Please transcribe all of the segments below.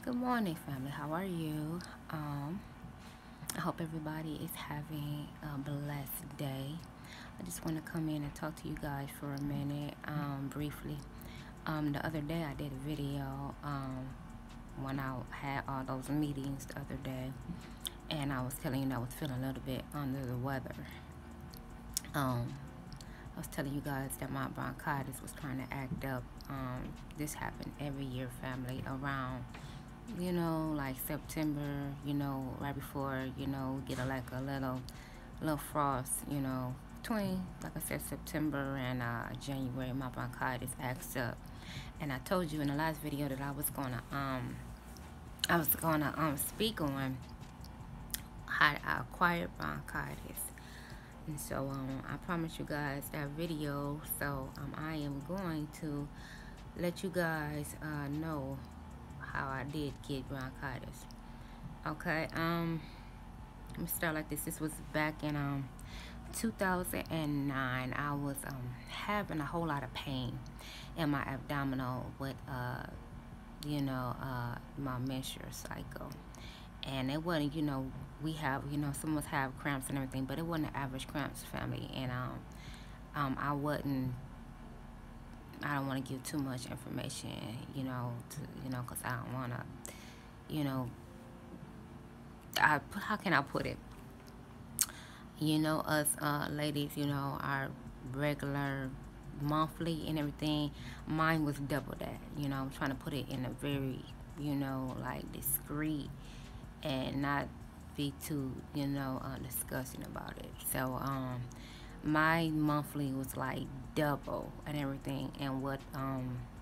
Good morning, family. How are you? I hope everybody is having a blessed day. I just want to come in and talk to you guys for a minute, briefly. The other day I did a video when I had all those meetings the other day, and I was telling you I was feeling a little bit under the weather. I was telling you guys that my bronchitis was trying to act up. This happened every year, family, around like September, right before, get like a little frost, between, like I said, September and January, my bronchitis acts up. And I told you in the last video that I was gonna speak on how I acquired bronchitis. And so I promised you guys that video, so I am going to let you guys know how I did get bronchitis. Okay, let me start like this. This was back in 2009. I was having a whole lot of pain in my abdominal with my menstrual cycle. And it wasn't, we have, some of us have cramps and everything, but it wasn't the average cramps, family. And I don't want to give too much information, because I don't want to, how can I put it? Us ladies, our regular monthly and everything, mine was double that. I'm trying to put it in a very, like discreet and not be too, disgusting about it. So, my monthly was like double and everything, and what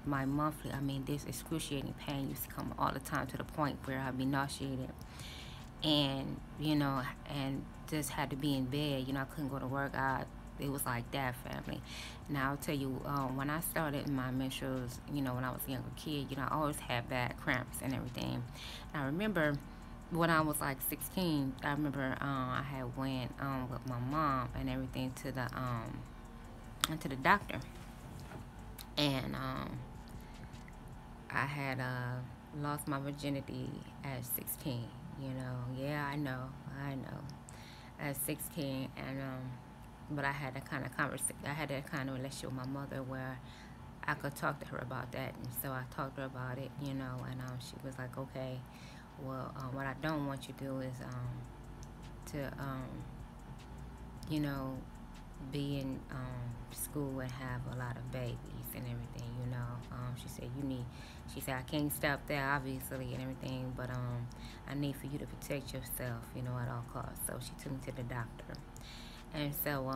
my monthly, this excruciating pain used to come all the time, to the point where I'd be nauseated, and and just had to be in bed. I couldn't go to work. It was like that, family. Now I'll tell you, when I started my menstruals, when I was a younger kid, I always had bad cramps and everything. And I remember when I was like 16, I remember I had went with my mom and everything to the doctor, and I had lost my virginity at 16. Yeah, I know, at 16, and but I had that kind of relationship with my mother where I could talk to her about that, and so I talked to her about it, and she was like, okay, well, what I don't want you to do is to be in school and have a lot of babies and everything. She said I can't stop that, obviously, and everything, but I need for you to protect yourself, at all costs. So she took me to the doctor, and so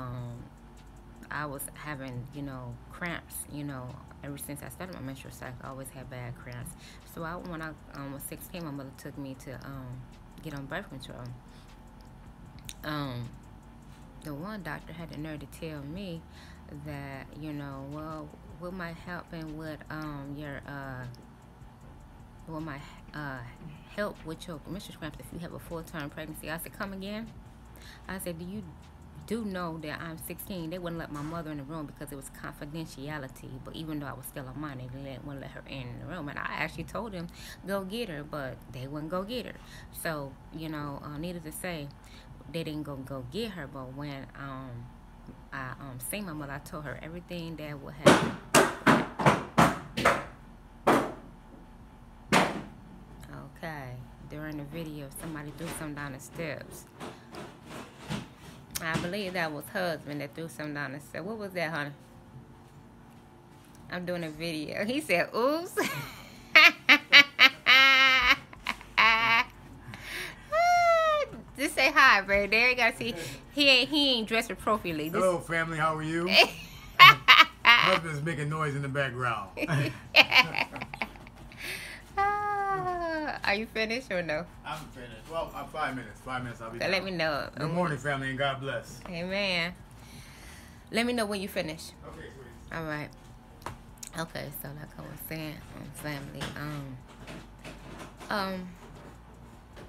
I was having, cramps, ever since I started my menstrual cycle. I always had bad cramps. So when I was 16, my mother took me to get on birth control. The one doctor had the nerve to tell me that, well, what might happen with what might help with your menstrual cramps if you have a full-term pregnancy. I said, come again? I said, do know that I'm 16. They wouldn't let my mother in the room because it was confidentiality. But even though I was still a minor, they wouldn't let her in the room. And I actually told them, go get her, but they wouldn't go get her. So, needless to say, they didn't go get her. But when I seen my mother, I told her everything that would happen. Okay, during the video, somebody threw something down the steps. I believe that was husband that threw something down the steps. What was that, honey? I'm doing a video. He said, oops. Just say hi, bro. There you gotta see. He ain't dressed appropriately. Hello, family. How are you? Husband's making noise in the background. Are you finished or no? I'm finished. Well, 5 minutes. 5 minutes. I'll be So done. let me know. Good morning, family, and God bless. Amen. Let me know when you finish. Okay, sweetie. All right. Okay, so like I was saying, family,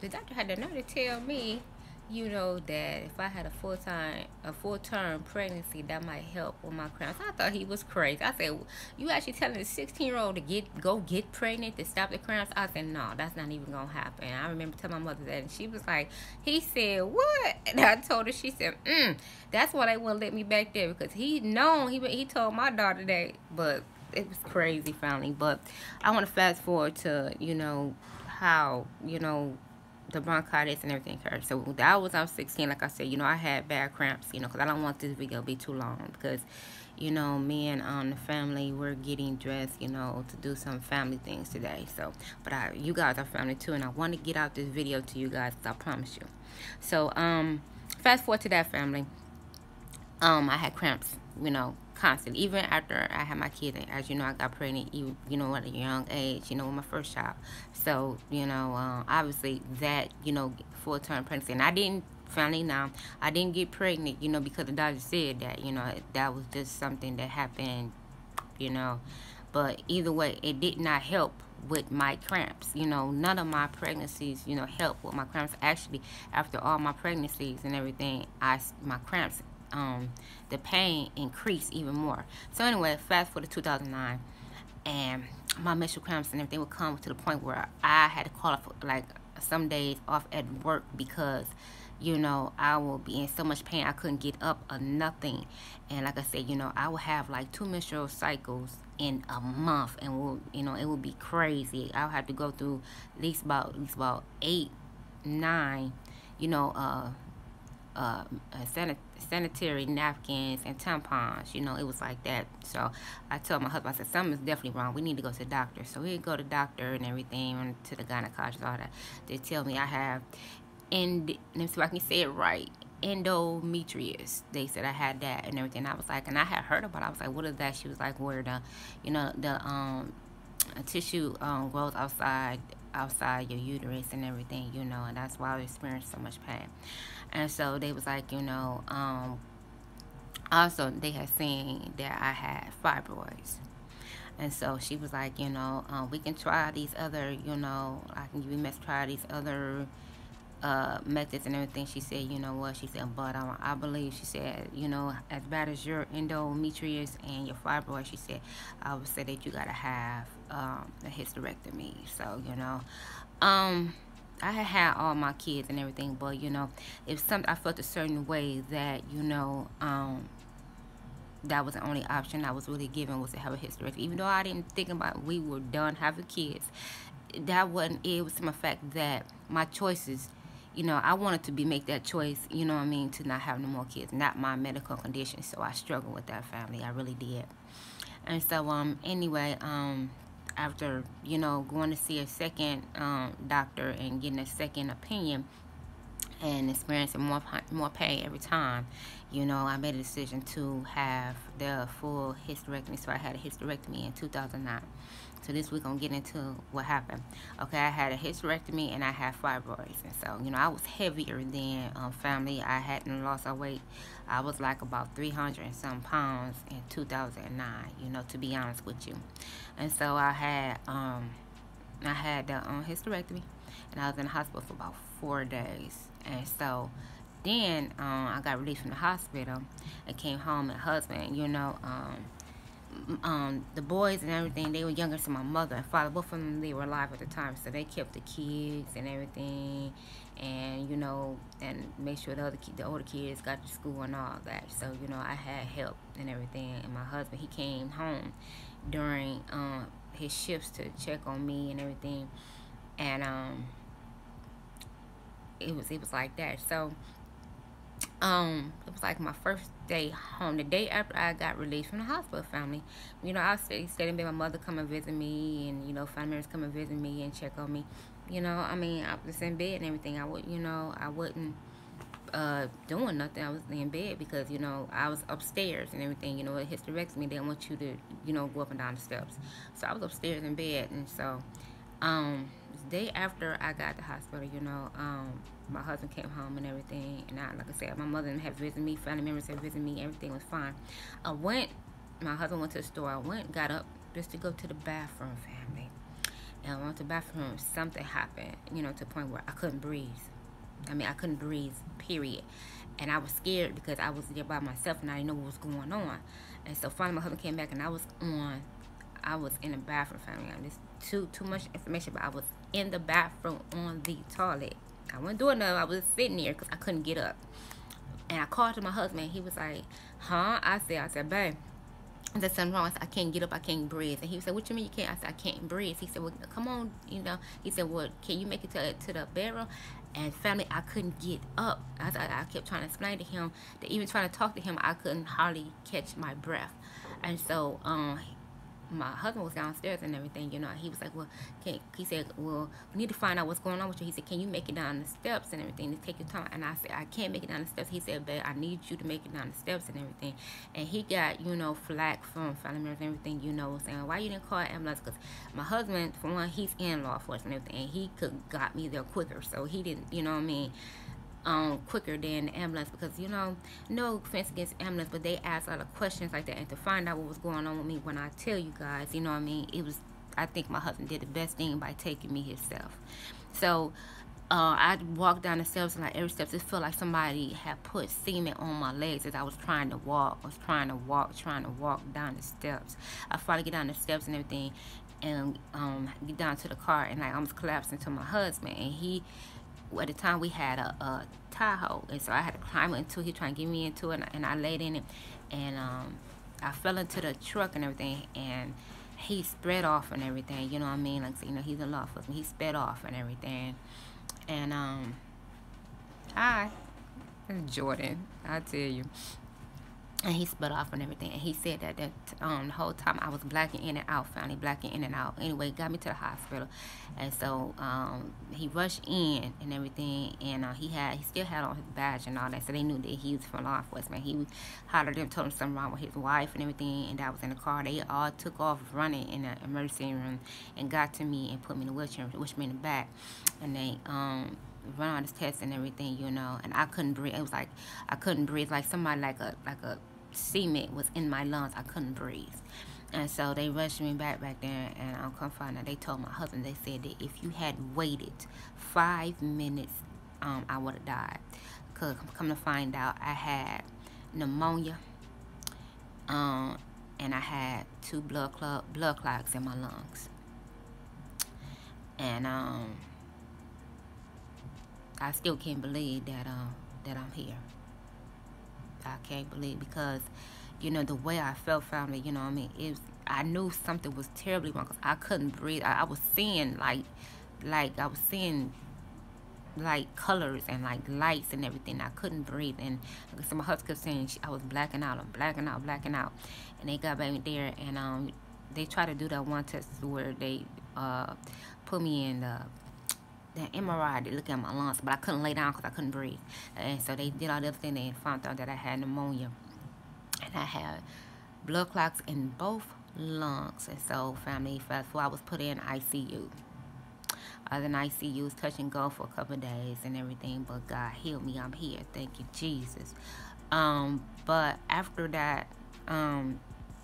the doctor had the nerve to tell me you know, that if I had a full term pregnancy, that might help with my cramps. I thought he was crazy. I said, "You actually telling a 16-year-old to go get pregnant to stop the cramps?" I said, "No, that's not even gonna happen." I remember telling my mother that, and she was like, "He said what?" And I told her, she said, "That's why they wouldn't let me back there, because he told my daughter that." But it was crazy, finally. But I want to fast forward to, how, the bronchitis and everything occurred. So that was, I was 16. Like I said, I had bad cramps, because I don't want this video to be too long, because, me and the family, we're getting dressed, to do some family things today. So, but you guys are family too, and I want to get out this video to you guys, I promise you. So, fast forward to that family. I had cramps, constant. Even after I had my kids, as you know, I got pregnant, at a young age, with my first child. So, obviously that, full-term pregnancy. And I didn't, family now, I didn't get pregnant, because the doctor said that, that was just something that happened, you know. But either way, it did not help with my cramps. None of my pregnancies, helped with my cramps. Actually, after all my pregnancies and everything, my cramps, the pain increased even more. So anyway, fast forward to 2009, and my menstrual cramps and everything would come to the point where I had to call off, like, some days off at work, because I will be in so much pain I couldn't get up or nothing. And like I said, I would have like 2 menstrual cycles in a month, and it would be crazy. I would have to go through at least about 8, 9, you know, uh, uh, sanitary napkins and tampons. It was like that. So I told my husband, I said, something's definitely wrong. We need to go to the doctor. So we go to the doctor and everything, and to the gynecologist, all that. They tell me I have, and let me see if I can say it right, endometrius. They said I had that and everything. I was like, and I had heard about it. I was like, what is that? She was like, where the tissue grows outside your uterus and everything, and that's why I experienced so much pain. And so they was like, also they had seen that I had fibroids. And so she was like, we can try these other, I can give you try these other methods and everything. She said, what? She said, but I believe, she said, as bad as your endometrius and your fibroid, she said, I would say that you gotta have a hysterectomy. So, I had all my kids and everything, but if something, I felt a certain way that that was the only option I was really given, was to have a hysterectomy. Even though I didn't think about, we were done having kids, that wasn't it. It was the fact that my choices, I wanted to make that choice, to not have no more kids, not my medical condition. So I struggled with that, family. I really did. And so anyway, after going to see a second doctor and getting a second opinion and experiencing more pain every time, I made a decision to have the full hysterectomy. So I had a hysterectomy in 2009. So this we're gonna get into what happened. Okay, I had a hysterectomy and I had fibroids, and so I was heavier than family. I hadn't lost my weight. I was like about 300 and some pounds in 2009. To be honest with you. And so I had the hysterectomy, and I was in the hospital for about 4 days. And so then I got released from the hospital and came home. And husband, the boys and everything, they were younger to my mother and father. Both of them, they were alive at the time, so they kept the kids and everything, and and make sure the older kids got to school and all that. So I had help and everything. And my husband, he came home during his shifts to check on me and everything, and it was like that. So it was like my first day home, the day after I got released from the hospital, family. I stayed in bed. My mother come and visit me, and family members come and visit me and check on me. I mean, I was in bed and everything. I wasn't doing nothing. I was in bed because I was upstairs and everything. A hysterectomy, they want you to go up and down the steps. So I was upstairs in bed, and so the day after I got to the hospital, my husband came home and everything, and like I said, my mother had visited me, family members had visited me, everything was fine. My husband went to the store. I got up just to go to the bathroom, family. And I went to the bathroom. Something happened, to the point where I couldn't breathe. I mean, I couldn't breathe, period. And I was scared because I was there by myself and I didn't know what was going on. And so finally my husband came back and I was in the bathroom, family. This too much information, but I was in the bathroom on the toilet. I wasn't doing nothing. I was sitting there because I couldn't get up. And I called to my husband. He was like, huh? I said, babe, there's something wrong. I said, I can't get up. I can't breathe. And he said, what you mean you can't? I said, I can't breathe. He said, well, come on, you know. He said, well, can you make it to the bedroom? And family, I couldn't get up. I kept trying to explain to him that even trying to talk to him, I couldn't hardly catch my breath. And so my husband was downstairs and everything, you know. He was like, well, he said, well, we need to find out what's going on with you. He said, can you make it down the steps and everything to take your time? And I said, I can't make it down the steps. He said, babe, I need you to make it down the steps and everything. And he got, you know, flack from family members and everything, you know, saying, why you didn't call an ambulance? Because my husband, for one, he's in law enforcement and everything, and he could got me there quicker. So he didn't, you know what I mean, quicker than the ambulance, because, you know, no offense against ambulance, but they ask a lot of questions like that. And to find out what was going on with me, when I tell you guys, you know what I mean, it was, I think my husband did the best thing by taking me himself. So I walked down the steps, and like every step, it felt like somebody had put cement on my legs as I was trying to walk. I was trying to walk down the steps. I finally get down the steps and everything, and get down to the car, and I almost collapsed into my husband. And he, at the time, we had a Tahoe, and so I had to climb into it. He trying to get me into it, and I laid in it, and I fell into the truck and everything, and he sped off and everything, you know what I mean? Like, so, you know, he's in law enforcement. He sped off and everything, and hi, Jordan, I tell you. And he split off and everything. And he said that the whole time I was blacking in and out, finally blacking in and out. Anyway, got me to the hospital. And so he rushed in and everything. And he still had on his badge and all that. So they knew that he was from law enforcement. He hollered and told him something wrong with his wife and everything. And that was in the car. They all took off running in the emergency room and got to me and put me in the wheelchair, pushed me in the back. And they run all this test and everything, you know. And I couldn't breathe. It was like I couldn't breathe. Like somebody like a cement was in my lungs. I couldn't breathe. And so they rushed me back there, and I'll come find out. They told my husband, they said that if you had waited 5 minutes, I would have died. Because come to find out, I had pneumonia, and I had 2 blood clots in my lungs. And I still can't believe that that I'm here. I can't believe, because, you know, the way I felt, family, you know what I mean, I knew something was terribly wrong, because I couldn't breathe. I was seeing like I was seeing like colors and like lights and everything. I couldn't breathe. And like I said, my husband kept saying I was blacking out. And they got back there, and they tried to do that one test where they put me in the MRI to look at my lungs, but I couldn't lay down because I couldn't breathe. And so they did all the other thing. They found out that I had pneumonia, and I had blood clots in both lungs. And so, family, fast forward, I was put in ICU. I was in ICU, was touch and go for a couple of days and everything, but God healed me. I'm here. Thank you, Jesus. But after that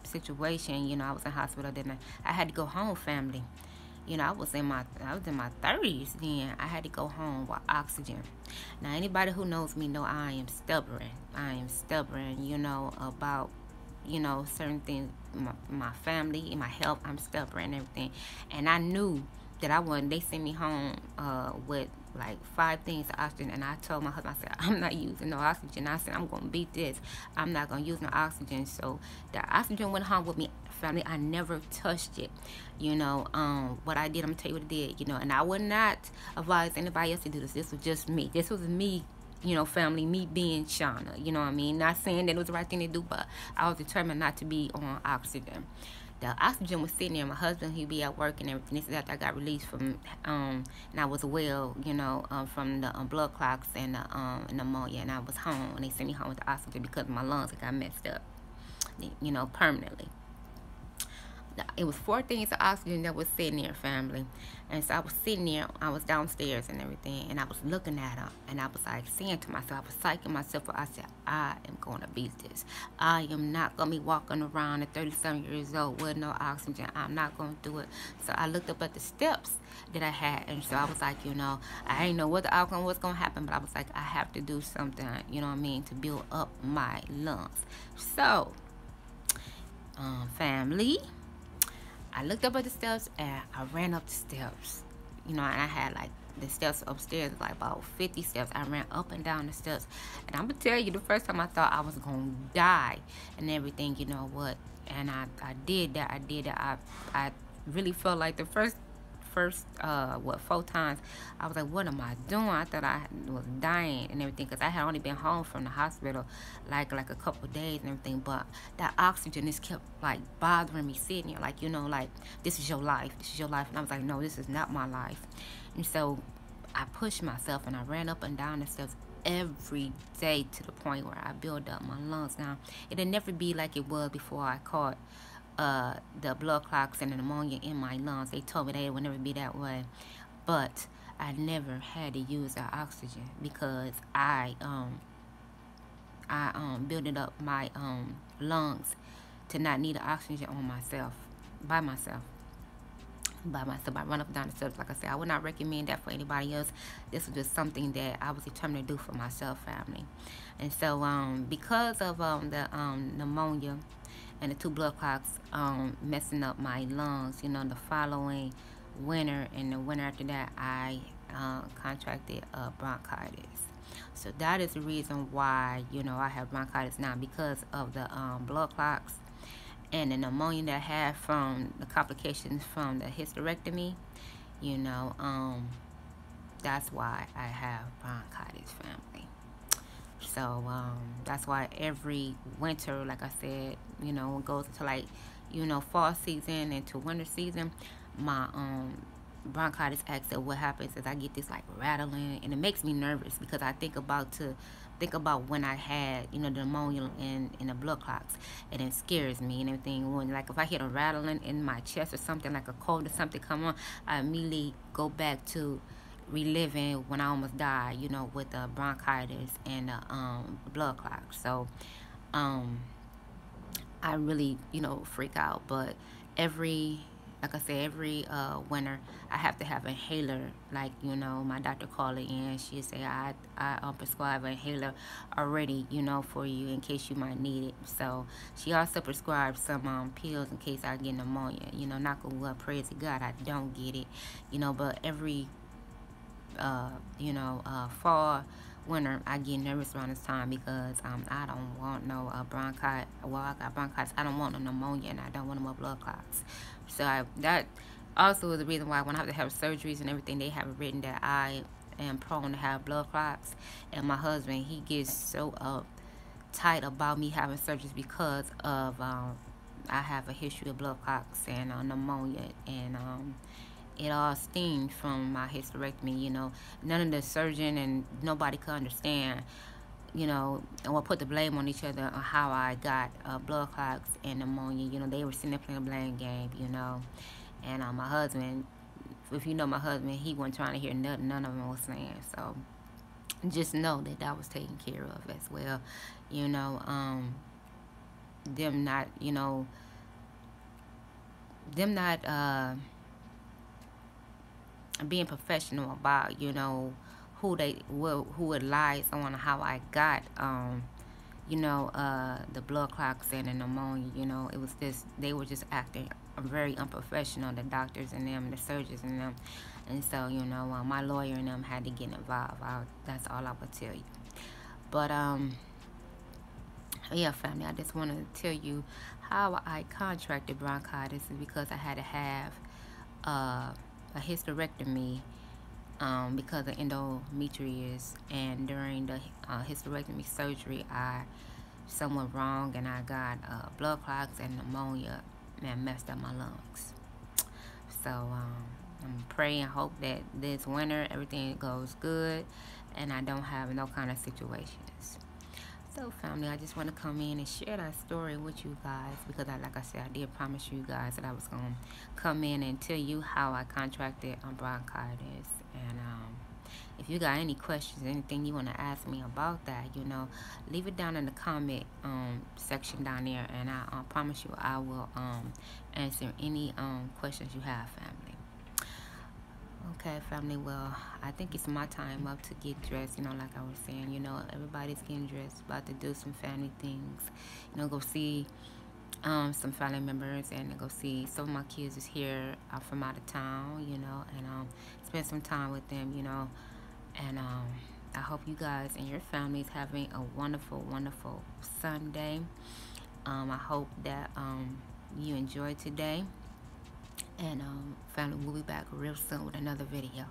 situation, you know, I was in hospital. Then I had to go home, family. You know, I was in my 30s then. I had to go home with oxygen. Now, anybody who knows me know I am stubborn. You know, about, you know, certain things, my family and my health. I'm stubborn and everything. And I knew that they sent me home with like 5 things of oxygen. And I told my husband, I said, I'm not using no oxygen. I said, I'm going to beat this. I'm not going to use no oxygen. So the oxygen went home with me, family. I never touched it. You know, what I did, I'm going to tell you what I did, you know. And I would not advise anybody else to do this. This was just me. This was me, you know, family, me being Shauna. You know what I mean? Not saying that it was the right thing to do, but I was determined not to be on oxygen. The oxygen was sitting there. My husband, he'd be at work and everything. This is after I got released from, and I was well, you know, from the blood clots and the pneumonia. And I was home, and they sent me home with the oxygen because my lungs got messed up, you know, permanently. It was 4 things of oxygen that was sitting there, family. And so I was sitting there, I was downstairs and everything, and I was looking at them, and I was like saying to myself, I was psyching myself up. I said, I am going to beat this. I am not going to be walking around at 37 years old with no oxygen. I'm not going to do it. So I looked up at the steps that I had, and so I was like, I didn't know what the outcome was going to happen, but I was like, I have to do something, to build up my lungs. So, family, I looked up at the steps and I ran up the steps. And I had like the steps upstairs, like about 50 steps. I ran up and down the steps. And I'm going to tell you, the first time I thought I was going to die and everything, you know what? And I did that. I really felt like the first 4 times I was like, what am I doing? I thought I was dying and everything, because I had only been home from the hospital like a couple of days and everything. But that oxygen just kept like bothering me, sitting here, like, like, this is your life, and I was like, no, this is not my life. And so I pushed myself and I ran up and down the steps every day to the point where I built up my lungs. Now, it'll never be like it was before I caught the blood clots and the pneumonia in my lungs. They told me that it would never be that way, but I never had to use the oxygen because I built up my lungs to not need the oxygen on myself, by myself. I run up and down the steps. Like I said, I would not recommend that for anybody else. This was just something that I was determined to do for myself, family. And so because of the pneumonia and the 2 blood clots messing up my lungs, the following winter and the winter after that, I contracted bronchitis. So that is the reason why, I have bronchitis now, because of the blood clots and the pneumonia that I had from the complications from the hysterectomy. That's why I have bronchitis, family. So that's why every winter, like I said, it goes into like, fall season into winter season, my bronchitis acts up. What happens is I get this like rattling, and it makes me nervous because I think about when I had, the pneumonia and the blood clots, and it scares me and everything. When, like, if I hear a rattling in my chest or something, like a cold or something come on, I immediately go back to reliving when I almost died, with the bronchitis and the blood clots. So I really, freak out. But like I said, every winter I have to have an inhaler. Like, my doctor called it in. She said, I prescribe an inhaler already, for you in case you might need it. So she also prescribed some pills in case I get pneumonia. Knock on wood, praise to God, I don't get it. But every fall, winter, I get nervous around this time because I don't want no bronchitis. Well, I got bronchitis. I don't want no pneumonia, and I don't want no more blood clots. So that also is the reason why when I have surgeries and everything, they have written that I am prone to have blood clots. And my husband, he gets so uptight about me having surgeries because of I have a history of blood clots and pneumonia, and it all stemmed from my hysterectomy. None of the surgeon and nobody could understand, and we'll put the blame on each other on how I got blood clots and pneumonia. They were sitting there playing a blame game, and my husband, if you know my husband, he wasn't trying to hear nothing none of them was saying. So just know that was taken care of as well. Them not being professional about, who would lie on how I got the blood clots and the pneumonia. It was just, they were just acting very unprofessional, the doctors and them, the surgeons and them. And so, my lawyer and them had to get involved. That's all I would tell you. But yeah, family, I just want to tell you how I contracted bronchitis is because I had to have a hysterectomy because of endometriosis, and during the hysterectomy surgery, somewhat wrong, and I got blood clots and pneumonia, and messed up my lungs. So I'm praying and hope that this winter everything goes good and I don't have no kind of situations. So, family, I just want to come in and share that story with you guys because, like I said, I did promise you guys that I was going to come in and tell you how I contracted bronchitis. And if you got any questions, anything you want to ask me about that, leave it down in the comment section down there, and I promise you I will answer any questions you have, family. Okay, family, well, I think it's my time up to get dressed, like I was saying, everybody's getting dressed, about to do some family things, go see some family members, and go see some of my kids is here from out of town, and spend some time with them, and I hope you guys and your families having a wonderful, wonderful Sunday. I hope that you enjoyed today. And family, we'll be back real soon with another video.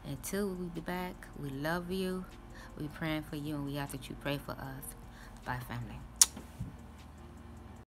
Until we be back, we love you. We praying for you, and we ask that you pray for us. Bye, family.